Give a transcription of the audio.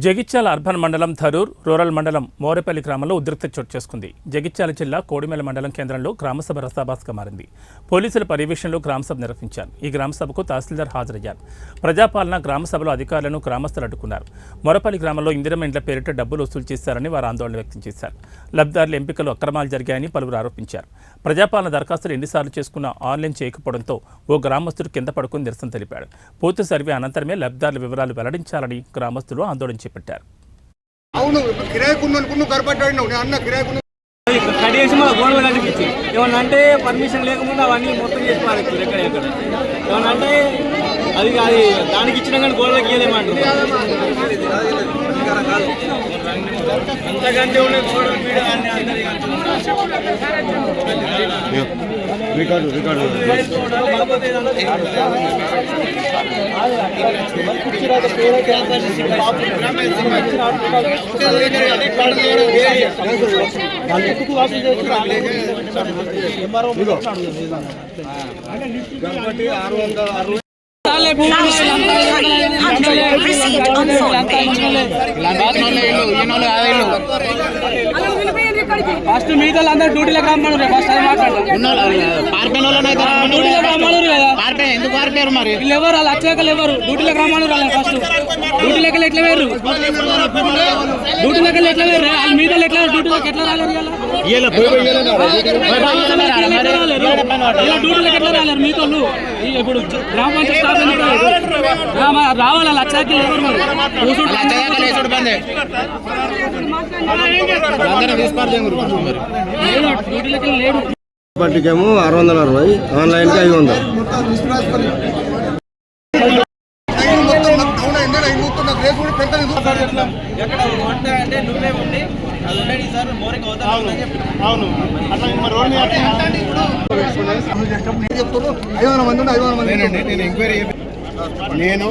Jagtial urban మండలం Dharur, rural మండలం మోరేపల్లి గ్రామంలో ఉద్రిక్తత చోటు చేసుకుంది. జగిత్యాల జిల్లా కోడిమెల మండలం కేంద్రంలో గ్రామసభ రసాభాస్గా మారింది. పోలీసుల పర్యవేక్షణలో గ్రామసభ నిర్వహించారు. ఈ గ్రామసభకు తహసీల్దార్ హాజరయ్యారు. ప్రజాపాలన గ్రామసభలో అధికారులను గ్రామస్తులు అడ్డుకున్నారు. మోరేపల్లి గ్రామంలో ఇందిరమ్మ ఇండ్ల పేరిట డబ్బులు వసూలు చేశారని వారు ఆందోళన వ్యక్తం చేశారు. లబ్ధిదారుల ఎంపికలు అక్రమాలు జరిగాయని పలువురు ఆరోపించారు. ప్రజాపాలన దరఖాస్తులు ఎన్నిసార్లు చేసుకున్నా ఆన్లైన్ చేయకపోవడంతో ఓ గ్రామస్తుడు కింద పడుకుని నిరసన తెలిపాడు. పూర్తి సర్వే అనంతరమే లబ్ధిదారుల వివరాలు వెల్లడించాలని గ్రామస్తులు ఆందోళన చేపట్టారు. అవును కిరాయికున్నను కరపట్టాడు అన్న కిరాయికున్న కడిగేసి మా గోడలు కట్టించి ఏమన్నా అంటే పర్మిషన్ లేకముందు అవన్నీ మొత్తం చేసి మారేస్తారు ఎక్కడ ఏమన్నా అంటే అది దానికి ఇచ్చినా కానీ గోడలకు ఇయ్యలేమంటారు. అంతకంటే ఉండే గోడలు ఫస్ట్ మిగతా అందరూ డ్యూటీలకు రమ్మన్నారు. ఫస్ట్ అది మాట్లాడారు. ఎందుకు పారిపోయారు మరి వీళ్ళు ఎవరు వాళ్ళు అచ్చకలు ఎవరు డ్యూటీలకు రమ్మన్నారు. ఫస్ట్ డ్యూటీ లెక్కలు ఎట్లా వేరు డ్యూటీ లెక్కలు ఎట్లా వేరు వాళ్ళు మిగతా ఎట్లా డ్యూటీలకు ఎట్లా రాలేరు డ్యూటీలకు ఎట్లా రాలేరు మిగతా ఇప్పుడు గ్రామ పంచాయతీ రావాలి వాళ్ళు అచ్చకలు ఎవరు పట్టికేమో 660, ఆన్లైన్కి 500. చెప్తున్నారు 500 మంది 500 మంది. నేను